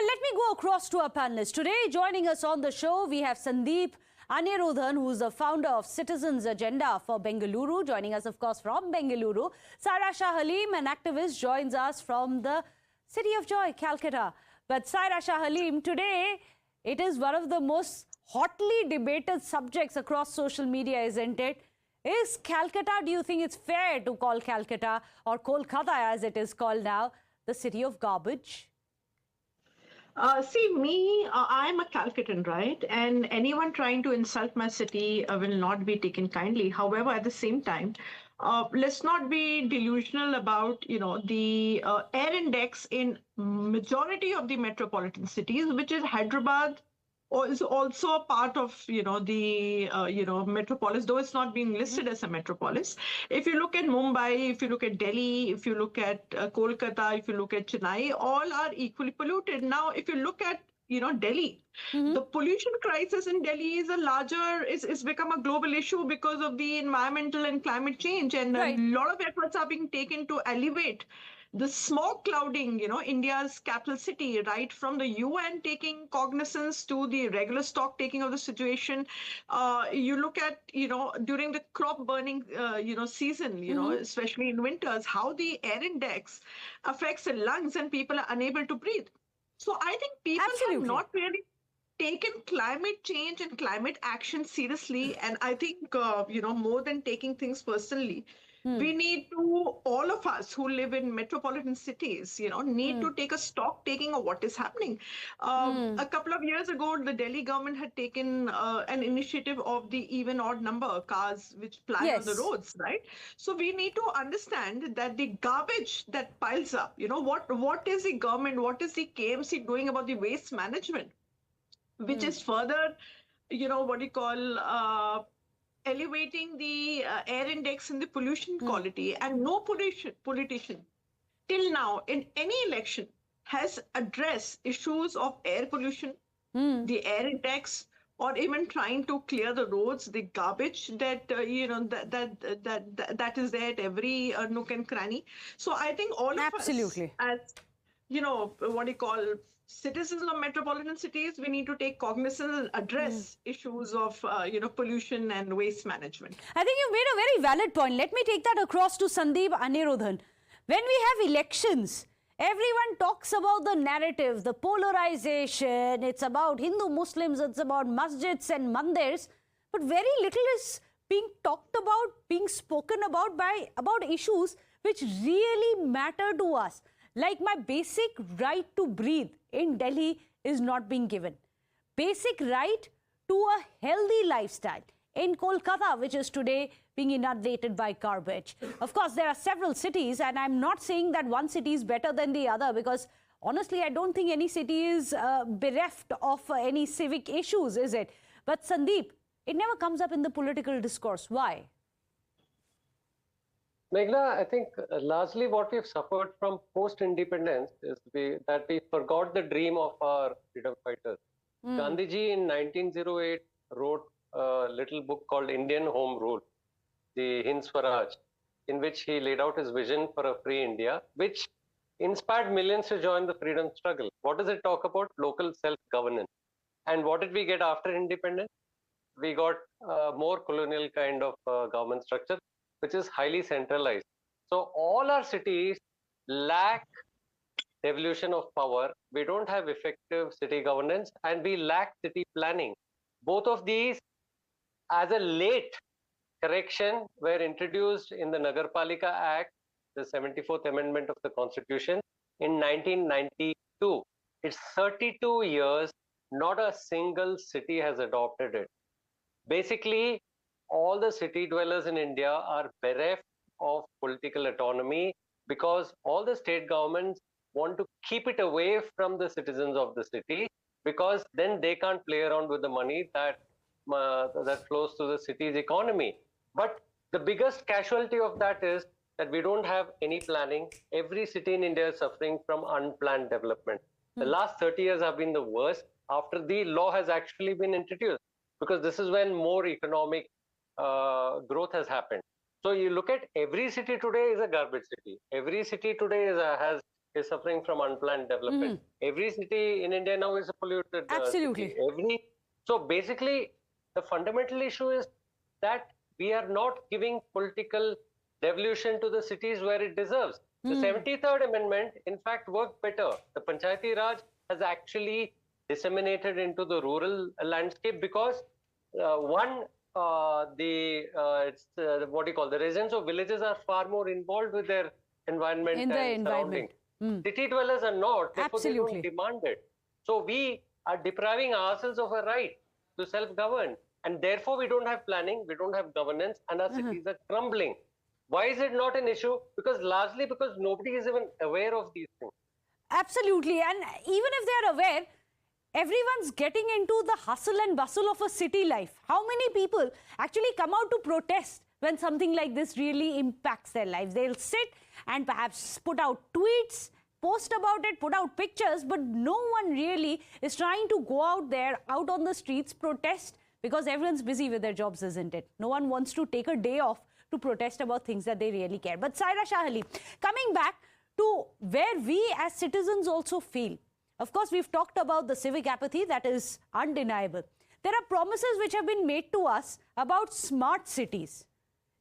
Well, let me go across to our panelists. Today, joining us on the show, we have Sandeep Anirudhan, who is the founder of Citizens Agenda for Bengaluru. Joining us, of course, from Bengaluru. Saira Shah Halim, an activist, joins us from the City of Joy, Calcutta. But Saira Shah Halim, today, it is one of the most hotly debated subjects across social media, isn't it? Is Calcutta, do you think it's fair to call Calcutta, or Kolkata as it is called now, the city of garbage? I'm a Calcuttan, right? And anyone trying to insult my city will not be taken kindly. However, at the same time, let's not be delusional about, the air index in majority of the metropolitan cities, which is Hyderabad, or is also a part of the metropolis, though it's not being listed as a metropolis. If you look at Mumbai, if you look at Delhi, if you look at Kolkata, if you look at Chennai, all are equally polluted. Now, if you look at Delhi, the pollution crisis in Delhi is become a global issue because of the environmental and climate change, and Right. a lot of efforts are being taken to elevate the smog clouding, India's capital city, right from the UN taking cognizance to the regular stock taking of the situation. You look at, during the crop burning, season, especially in winters, how the air index affects the lungs and people are unable to breathe. So I think people Absolutely. have not really taken climate change and climate action seriously. And I think, more than taking things personally, we need to, all of us who live in metropolitan cities, need to take a stock taking of what is happening. A couple of years ago, the Delhi government had taken an initiative of the even odd number cars which ply on the roads, right? So we need to understand that the garbage that piles up, what is the government, what is the KMC doing about the waste management, which is further, elevating the air index and the pollution quality. And no politician till now in any election has addressed issues of air pollution, the air index, or even trying to clear the roads, the garbage that that is there at every nook and cranny. So I think all of us, as citizens of metropolitan cities, we need to take cognizance and address issues of pollution and waste management. I think you made a very valid point. Let me take that across to Sandeep Anirudhan. When we have elections, everyone talks about the narrative, the polarization. It's about Hindu Muslims, it's about masjids and mandirs, but very little is being talked about, being spoken about issues which really matter to us. Like my basic right to breathe in Delhi is not being given. Basic right to a healthy lifestyle in Kolkata, which is today being inundated by garbage. Of course, there are several cities, and I'm not saying that one city is better than the other, because honestly, I don't think any city is bereft of any civic issues, is it? But Sandeep, it never comes up in the political discourse. Why? Meghna, I think largely what we've suffered from post-independence is that we forgot the dream of our freedom fighters. Gandhiji in 1908 wrote a little book called Indian Home Rule, the Hind Swaraj, in which he laid out his vision for a free India, which inspired millions to join the freedom struggle. What does it talk about? Local self-governance. And what did we get after independence? We got more colonial kind of government structure, which is highly centralized. So all our cities lack devolution of power. We don't have effective city governance, and we lack city planning. Both of these, as a late correction, were introduced in the Nagarpalika Act, the 74th Amendment of the Constitution, in 1992. It's 32 years, not a single city has adopted it. Basically, all the city dwellers in India are bereft of political autonomy because all the state governments want to keep it away from the citizens of the city, because then they can't play around with the money that flows to the city's economy. But the biggest casualty of that is that we don't have any planning. Every city in India is suffering from unplanned development. The last 30 years have been the worst after the law has actually been introduced, because this is when more economic growth has happened. So you look at every city today is a garbage city. Every city today has is suffering from unplanned development. Every city in India now is a polluted Absolutely. city. So basically, the fundamental issue is that we are not giving political devolution to the cities where it deserves. The 73rd Amendment, in fact, worked better. The Panchayati Raj has actually disseminated into the rural landscape because the residents of villages are far more involved with their environment In the and environment. surroundings. City dwellers are not, therefore they Absolutely. don't demand it. So we are depriving ourselves of a right to self-govern, and therefore we don't have planning, we don't have governance, and our cities are crumbling. Why is it not an issue? Largely because nobody is even aware of these things. Absolutely. And even if they are aware, everyone's getting into the hustle and bustle of a city life. How many people actually come out to protest when something like this really impacts their lives? They'll sit and perhaps put out tweets, post about it, put out pictures, but no one really is trying to go out there, out on the streets, protest, because everyone's busy with their jobs, isn't it? No one wants to take a day off to protest about things that they really care. But Saira Shah Ali, coming back to where we as citizens also feel. Of course, we've talked about the civic apathy that is undeniable. There are promises which have been made to us about smart cities.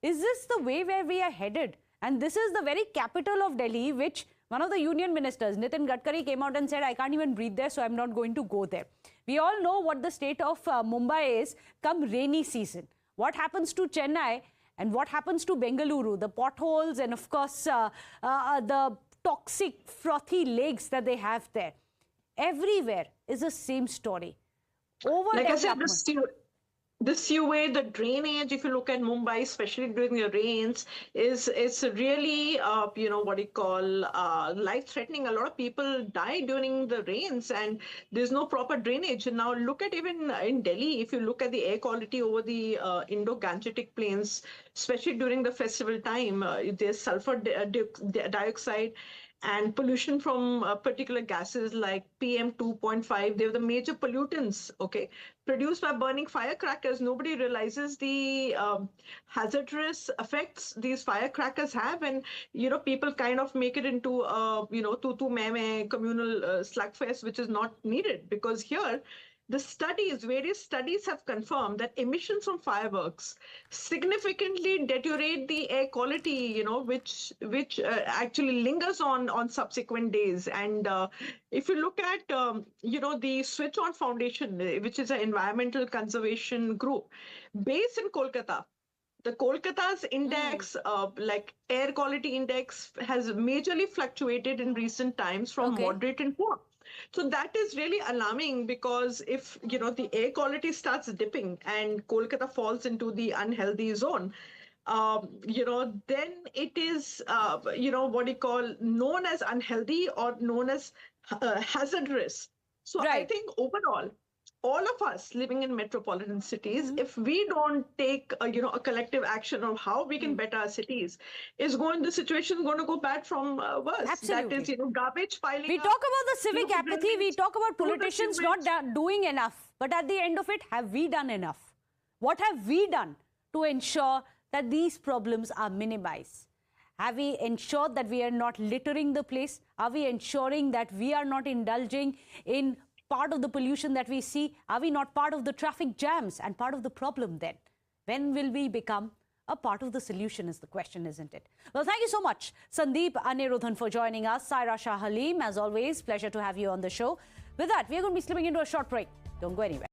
Is this the way where we are headed? And this is the very capital of Delhi, which one of the union ministers, Nitin Gadkari, came out and said, I can't even breathe there, so I'm not going to go there. We all know what the state of Mumbai is come rainy season. What happens to Chennai and what happens to Bengaluru? The potholes and, of course, the toxic, frothy lakes that they have there. Everywhere is the same story. Like I said, the sewage, the drainage, if you look at Mumbai, especially during the rains, it's really, life-threatening. A lot of people die during the rains and there's no proper drainage. And now look at even in Delhi, if you look at the air quality over the Indo-Gangetic plains, especially during the festival time, there's sulfur dioxide and pollution from particular gases like PM 2.5. They're the major pollutants, okay, produced by burning firecrackers. Nobody realizes the hazardous effects these firecrackers have, and people kind of make it into tu communal slugfest, which is not needed, because here various studies have confirmed that emissions from fireworks significantly deteriorate the air quality, which actually lingers on subsequent days. And if you look at, the Switch On Foundation, which is an environmental conservation group based in Kolkata, the Kolkata's index, like air quality index, has majorly fluctuated in recent times from moderate and poor. So that is really alarming, because if, the air quality starts dipping and Kolkata falls into the unhealthy zone, then it is, known as unhealthy or known as hazardous. So I think overall, all of us living in metropolitan cities, if we don't take a collective action on how we can better our cities, the situation is going to go bad from worse. Absolutely. That is, garbage piling We up. talk about the civic apathy, we talk about politicians not doing enough. But at the end of it, have we done enough? What have we done to ensure that these problems are minimized? Have we ensured that we are not littering the place? Are we ensuring that we are not indulging in part of the pollution that we see? Are we not part of the traffic jams and part of the problem then? When will we become a part of the solution is the question, isn't it? Well, thank you so much, Sandeep Anirudhan, for joining us. Saira Shah Halim, as always, pleasure to have you on the show. With that, we are going to be slipping into a short break. Don't go anywhere.